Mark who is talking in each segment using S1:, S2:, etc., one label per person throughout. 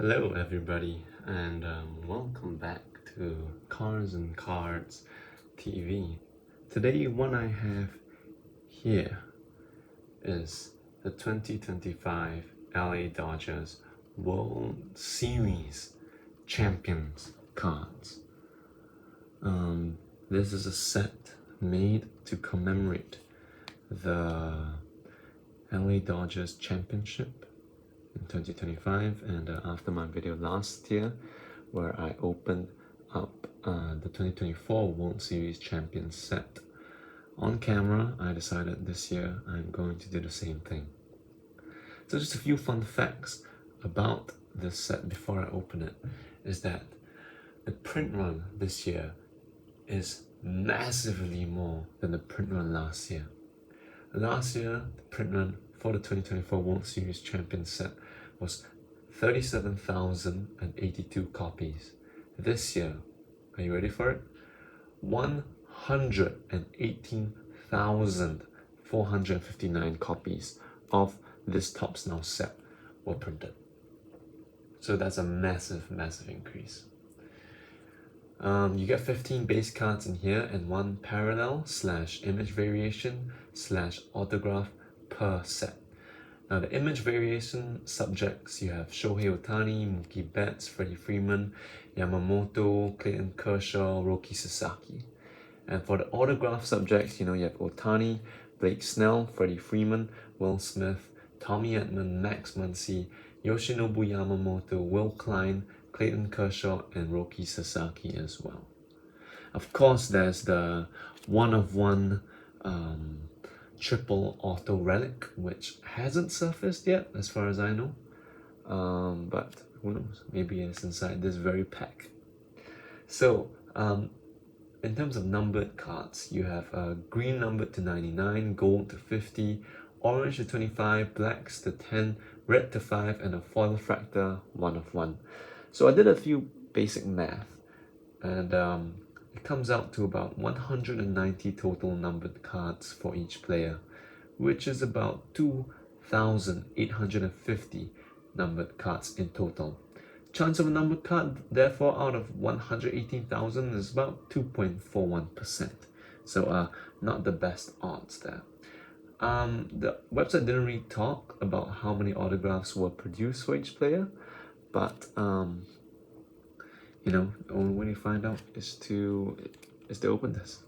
S1: Hello everybody, and welcome back to Cars and Cards TV. Today what I have here is the 2025 LA Dodgers World Series Champions cards. This is a set made to commemorate the LA Dodgers Championship in 2025, and after my video last year where I opened up the 2024 World Series Champions set on camera, I decided this year I'm going to do the same thing. So just a few fun facts about this set before I open it is that the print run this year is massively more than the print run last year. Last year, the print run for the 2024 World Series Champions set was 37,082 copies. This year, are you ready for it? 118,459 copies of this Topps Now set were printed. So that's a massive increase. You get 15 base cards in here and one parallel / image variation / autograph per set. Now the image variation subjects, you have Shohei Ohtani, Mookie Betts, Freddie Freeman, Yamamoto, Clayton Kershaw, Roki Sasaki. And for the autograph subjects, you have Ohtani, Blake Snell, Freddie Freeman, Will Smith, Tommy Edman, Max Muncy, Yoshinobu Yamamoto, Will Klein, Clayton Kershaw, and Roki Sasaki as well. Of course, there's the one-of-one triple auto relic, which hasn't surfaced yet as far as I know. But who knows, maybe it's inside this very pack. So in terms of numbered cards, you have green numbered to 99, gold to 50, orange to 25, blacks to 10, red to 5, and a foil fractor 1/1. So I did a few basic math, and it comes out to about 190 total numbered cards for each player, which is about 2,850 numbered cards in total. Chance of a numbered card, therefore, out of 118,000 is about 2.41%. So not the best odds there. The website didn't really talk about how many autographs were produced for each player, but the only way to find out is to open this.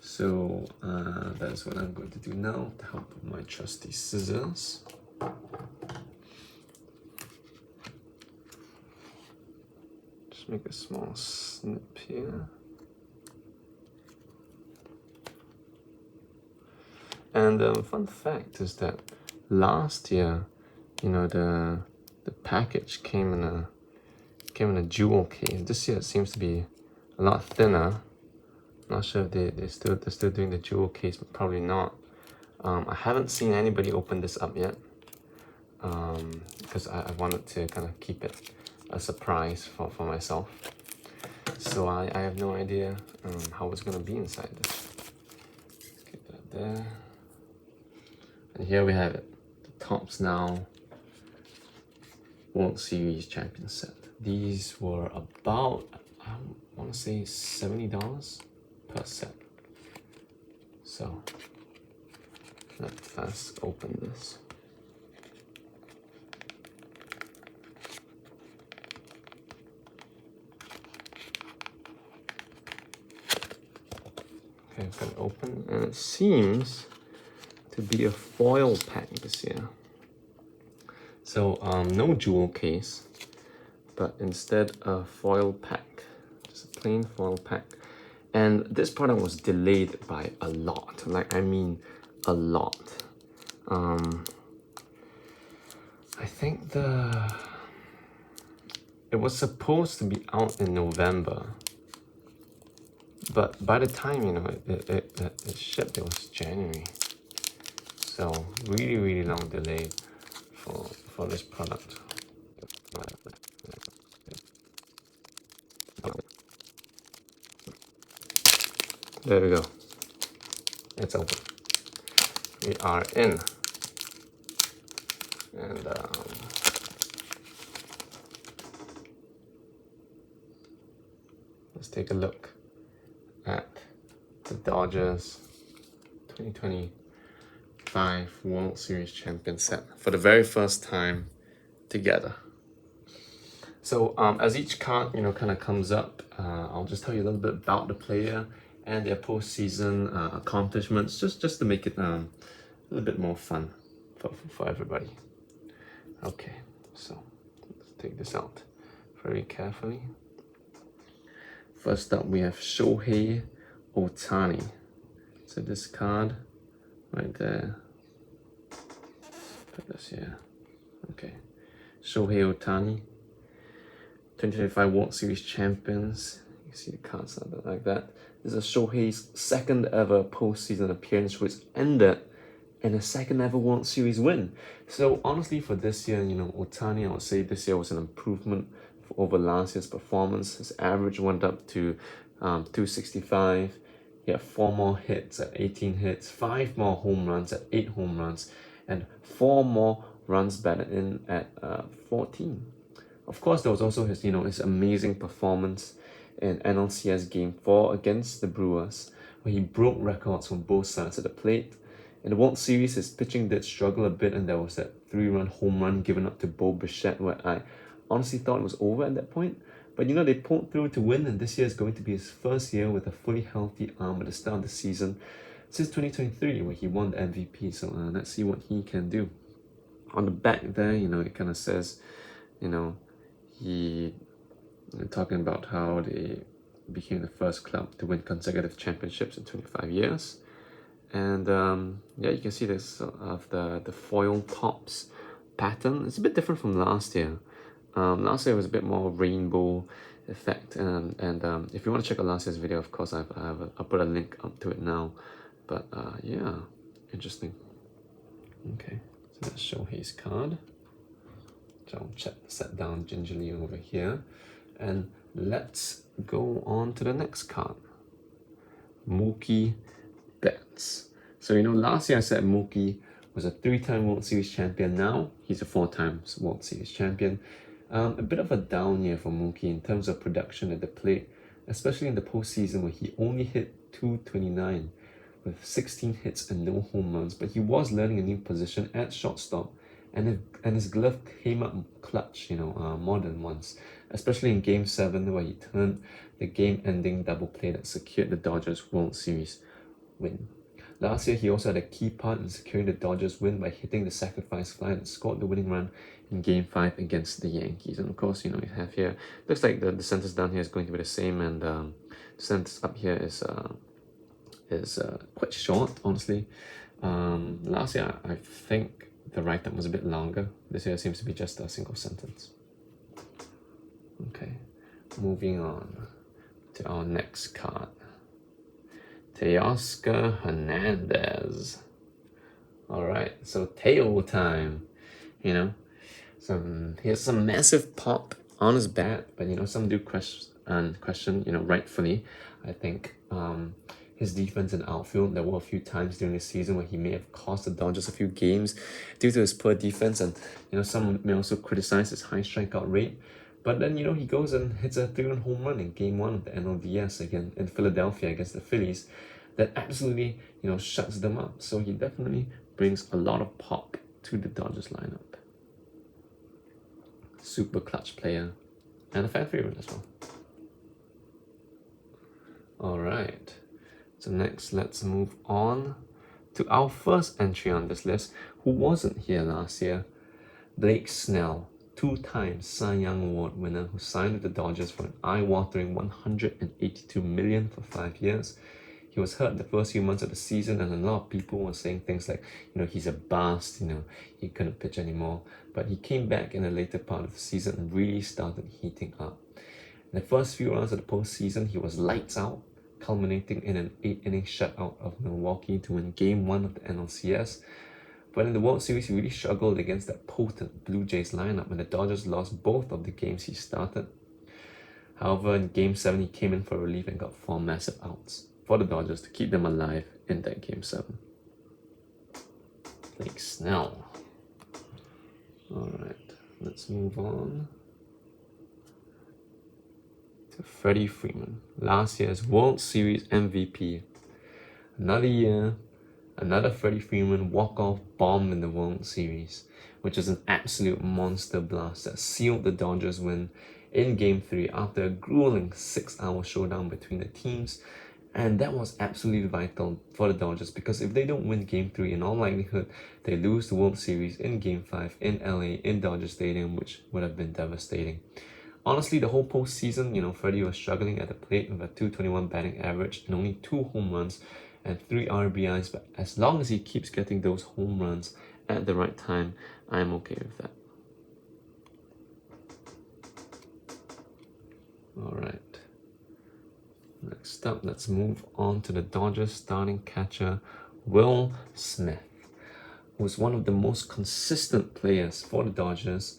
S1: So that's what I'm going to do now with the help of my trusty scissors. Just make a small snip here. And fun fact is that last year, the package came in a jewel case. This year it seems to be a lot thinner. Not sure if they're still doing the jewel case, but probably not. I haven't seen anybody open this up yet, because I wanted to kind of keep it a surprise for myself. So I have no idea how it's gonna be inside this. Get that there. And here we have it, the Topps Now World Series Champions set. These were about, I want to say $70 per set. So let's open this. Okay, I've got it open, and it seems to be a foil pack this year. So no jewel case, but instead a foil pack, just a plain foil pack. And this product was delayed by a lot, I mean a lot. I think it was supposed to be out in November, but by the time it shipped, it was January. So really long delay for this product. There we go. It's open. We are in. And let's take a look at the Dodgers 2025 World Series champion set for the very first time together. So as each card, kind of comes up, I'll just tell you a little bit about the player and their postseason accomplishments, just to make it a little bit more fun for everybody. Okay, so let's take this out very carefully. First up, we have Shohei Ohtani. So this card right there. Put this here. Okay, Shohei Ohtani, 2025 World Series champions. You see the cards like that. This is Shohei's second ever postseason appearance, which ended in a second ever World Series win. So honestly, for this year, Ohtani, I would say this year was an improvement over last year's performance. His average went up to 265. He had 4 more hits at 18 hits, 5 more home runs at 8 home runs, and 4 more runs batted in at 14. Of course, there was also his amazing performance in NLCS Game 4 against the Brewers, where he broke records from both sides of the plate. In the World Series, his pitching did struggle a bit, and there was that 3-run home run given up to Bo Bichette, where I honestly thought it was over at that point. But they pulled through to win, and this year is going to be his first year with a fully healthy arm at the start of the season since 2023, where he won the MVP. So let's see what he can do. On the back there, it kind of says, he talking about how they became the first club to win consecutive championships in 25 years. And yeah, you can see this of the foil tops pattern. It's a bit different from last year. Last year was a bit more rainbow effect, and if you want to check out last year's video, of course I'll put a link up to it now. But yeah, interesting. Okay, so let's show his card. So I'll set down gingerly over here, and let's go on to the next card. Mookie Betts. So last year I said Mookie was a 3-time World Series champion. Now he's a 4-time World Series champion. A bit of a down year for Mookie in terms of production at the plate, especially in the postseason where he only hit .229 with 16 hits and no home runs. But he was learning a new position at shortstop, and his glove came up clutch, more than once, especially in Game 7 where he turned the game-ending double play that secured the Dodgers World Series win. Last year, he also had a key part in securing the Dodgers win by hitting the sacrifice fly that scored the winning run in Game 5 against the Yankees. And of course, you have here, looks like the sentence down here is going to be the same, and the sentence up here is quite short, honestly. Last year, I think the write-up was a bit longer. This year seems to be just a single sentence. Okay, moving on to our next card. Teoscar Hernandez. All right, so Teo time. Here's some massive pop on his bat, but some do question, rightfully, I think, his defense and outfield. There were a few times during the season where he may have cost the Dodgers a few games due to his poor defense, and some may also criticize his high strikeout rate. But then he goes and hits a 3-run home run in Game 1 of the NLDS again in Philadelphia against the Phillies that absolutely shuts them up. So he definitely brings a lot of pop to the Dodgers lineup. Super clutch player and a fan favorite as well. All right, so next let's move on to our first entry on this list, who wasn't here last year. Blake Snell, 2-time Cy Young Award winner, who signed with the Dodgers for an eye-watering $182 million for 5 years. He was hurt the first few months of the season, and a lot of people were saying things like, he's a bust, he couldn't pitch anymore. But he came back in the later part of the season and really started heating up. In the first few rounds of the postseason, he was lights out, culminating in an 8-inning shutout of Milwaukee to win Game 1 of the NLCS. But in the World Series, he really struggled against that potent Blue Jays lineup, and the Dodgers lost both of the games he started. However, in Game 7, he came in for relief and got 4 massive outs for the Dodgers to keep them alive in that Game 7. Blake Snell. Alright, let's move on to Freddie Freeman, last year's World Series MVP. Another year, another Freddie Freeman walk-off bomb in the World Series, which is an absolute monster blast that sealed the Dodgers' win in Game 3 after a grueling 6-hour showdown between the teams. And that was absolutely vital for the Dodgers, because if they don't win Game 3, in all likelihood, they lose the World Series in Game 5 in LA in Dodger Stadium, which would have been devastating. Honestly, the whole postseason, Freddie was struggling at the plate with a .221 batting average and only 2 home runs and 3 RBIs, but as long as he keeps getting those home runs at the right time, I'm okay with that. Alright. Next up, let's move on to the Dodgers starting catcher, Will Smith, who's one of the most consistent players for the Dodgers.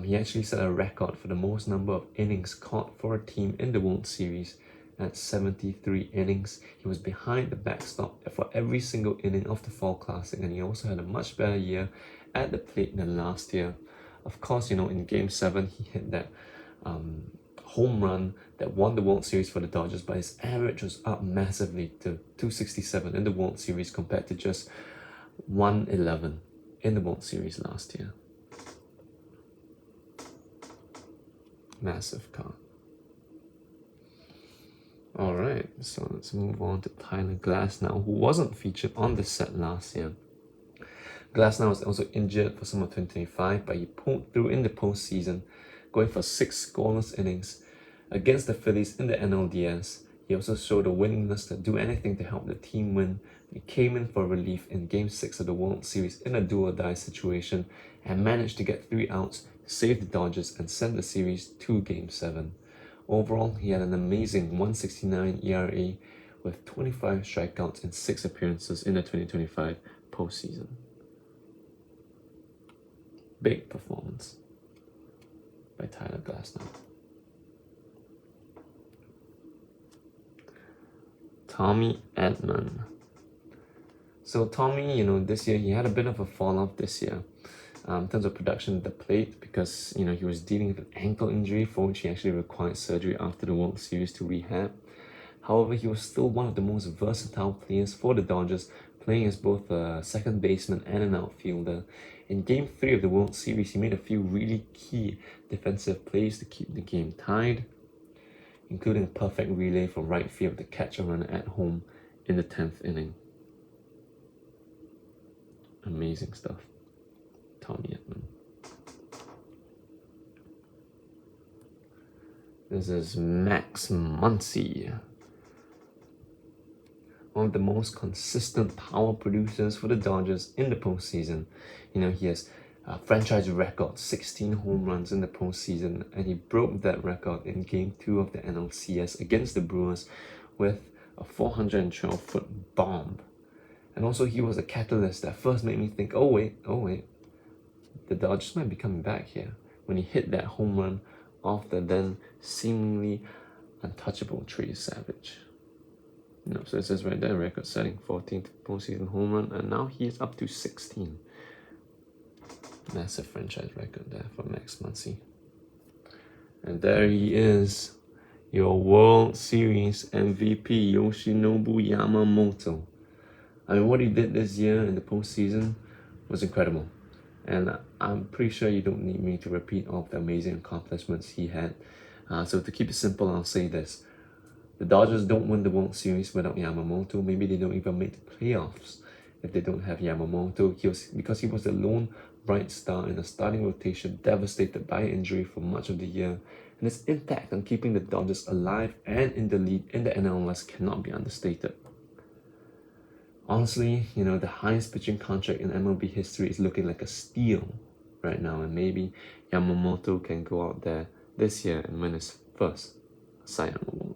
S1: He actually set a record for the most number of innings caught for a team in the World Series at 73 innings. He was behind the backstop for every single inning of the Fall Classic, and he also had a much better year at the plate than last year. Of course, in Game 7, he hit that home run that won the World Series for the Dodgers, but his average was up massively to .267 in the World Series compared to just .111 in the World Series last year. Massive card. Alright, so let's move on to Tyler Glasnow, who wasn't featured on the set last year. Glasnow was also injured for some of 2025, but he pulled through in the postseason, going for 6 scoreless innings against the Phillies in the NLDS. He also showed a willingness to do anything to help the team win. He came in for relief in Game 6 of the World Series in a do-or-die situation and managed to get 3 outs, save the Dodgers, and send the series to Game 7. Overall, he had an amazing 1.69 ERA with 25 strikeouts in 6 appearances in the 2025 postseason. Big performance by Tyler Glasnow. Tommy Edman. So Tommy, this year he had a bit of a fall off this year in terms of production at the plate, because he was dealing with an ankle injury for which he actually required surgery after the World Series to rehab. However, he was still one of the most versatile players for the Dodgers, playing as both a second baseman and an outfielder. In Game 3 of the World Series, he made a few really key defensive plays to keep the game tied, including a perfect relay from right field to catch a runner at home in the 10th inning. Amazing stuff. Tommy Edman. This is Max Muncy, one of the most consistent power producers for the Dodgers in the postseason. He has a franchise record 16 home runs in the postseason, and he broke that record in Game 2 of the NLCS against the Brewers with a 412-foot bomb. And also, he was a catalyst that first made me think, oh wait, the Dodgers might be coming back here, when he hit that home run off the then seemingly untouchable Trey Savage. So it says right there, record-setting 14th postseason home run, and now he is up to 16. Massive franchise record there for Max Muncy. And there he is, your World Series MVP, Yoshinobu Yamamoto. What he did this year in the postseason was incredible. And I'm pretty sure you don't need me to repeat all of the amazing accomplishments he had. So to keep it simple, I'll say this. The Dodgers don't win the World Series without Yamamoto. Maybe they don't even make the playoffs if they don't have Yamamoto. Because he was the lone bright star in the starting rotation, devastated by injury for much of the year. And his impact on keeping the Dodgers alive and in the lead in the NL West cannot be understated. Honestly, the highest pitching contract in MLB history is looking like a steal right now, and maybe Yamamoto can go out there this year and win his first Cy Young Award.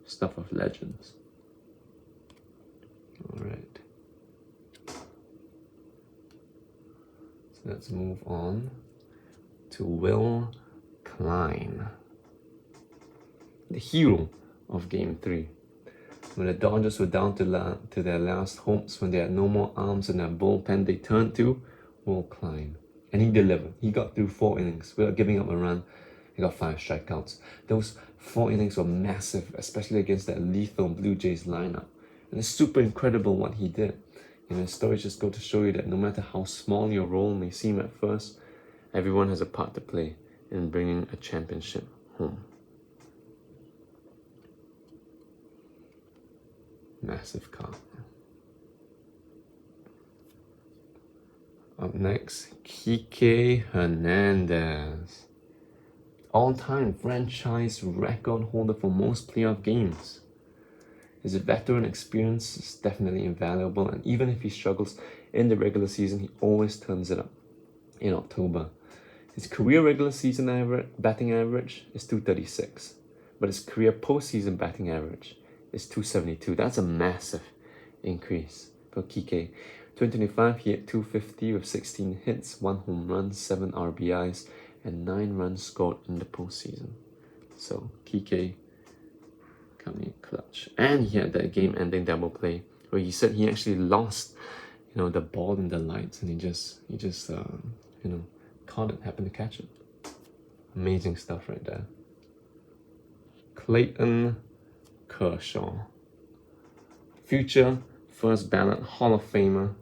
S1: Stuff of legends. Alright. So let's move on to Will Klein, the hero of Game 3. When the Dodgers were down to their last hopes, when they had no more arms in their bullpen, they turned to Will Klein. And he delivered. He got through 4 innings without giving up a run He got 5 strikeouts. Those 4 innings were massive, especially against that lethal Blue Jays lineup. And it's super incredible what he did. You know, stories just go to show you that no matter how small your role may seem at first, everyone has a part to play in bringing a championship home. Massive card. Up next, Kike Hernandez. All-time franchise record holder for most playoff games. His veteran experience is definitely invaluable, and even if he struggles in the regular season, he always turns it up in October. His career regular season batting average is 236, but his career postseason batting average is 272. That's a massive increase for Kike. 2025, he hit 250 with 16 hits, 1 home run, 7 RBIs, and 9 runs scored in the postseason. So Kike coming in clutch. And he had that game-ending double play where he said he actually lost, the ball in the lights, and he just caught it, happened to catch it. Amazing stuff right there. Clayton Kershaw, future first ballot Hall of Famer.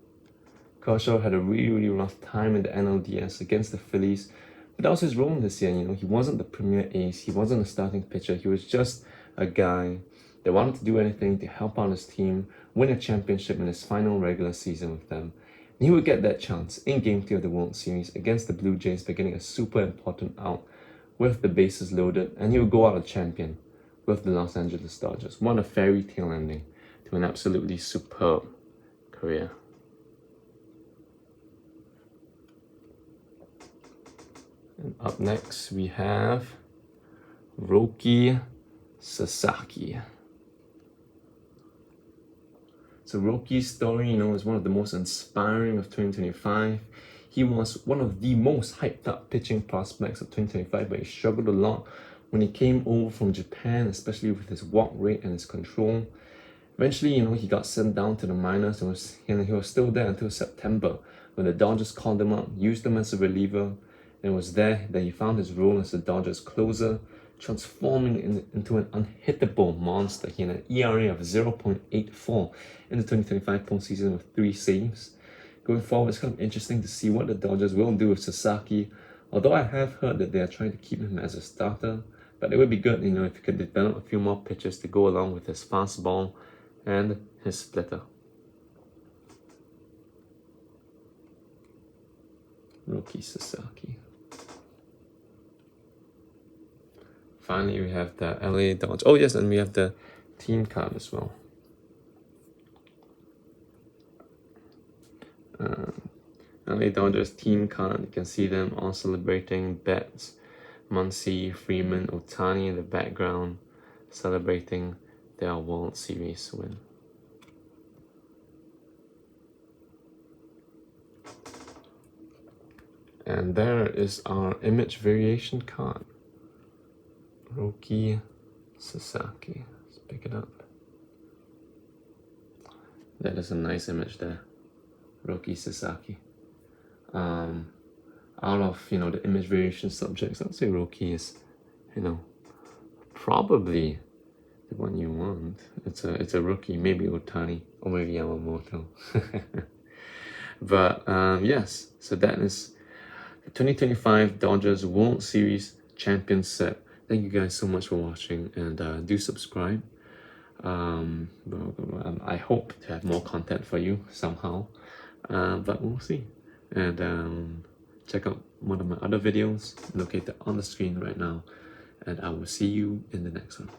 S1: Kershaw had a really rough time in the NLDS against the Phillies, but that was his role this year. He wasn't the premier ace, he wasn't a starting pitcher, he was just a guy that wanted to do anything to help out his team win a championship in his final regular season with them. And he would get that chance in Game 3 of the World Series against the Blue Jays by getting a super important out with the bases loaded, and he would go out a champion with the Los Angeles Dodgers. What a fairy tale ending to an absolutely superb career. And up next we have Roki Sasaki. So Roki's story, is one of the most inspiring of 2025. He was one of the most hyped up pitching prospects of 2025, but he struggled a lot when he came over from Japan, especially with his walk rate and his control. Eventually, he got sent down to the minors and he was still there until September when the Dodgers called him up, used him as a reliever, and it was there that he found his role as the Dodgers closer, transforming into an unhittable monster. He had an ERA of 0.84 in the 2025 postseason with 3 saves. Going forward, it's kind of interesting to see what the Dodgers will do with Sasaki, although I have heard that they are trying to keep him as a starter. But it would be good, if he could develop a few more pitches to go along with his fastball and his splitter. Roki Sasaki. Finally, we have the LA Dodgers. Oh yes, and we have the team card as well. LA Dodgers team card. You can see them all celebrating. Betts, Muncy, Freeman, Ohtani in the background, celebrating their World Series win. And there is our image variation card. Roki Sasaki. Let's pick it up. That is a nice image there. Roki Sasaki. Out of the image variation subjects, I'd say Roki is, probably the one you want. It's a rookie, maybe Ohtani or maybe Yamamoto. But yes, so that is the 2025 Dodgers World Series champion set. Thank you guys so much for watching, and do subscribe. I hope to have more content for you somehow, but we'll see. And check out one of my other videos located on the screen right now, and I will see you in the next one.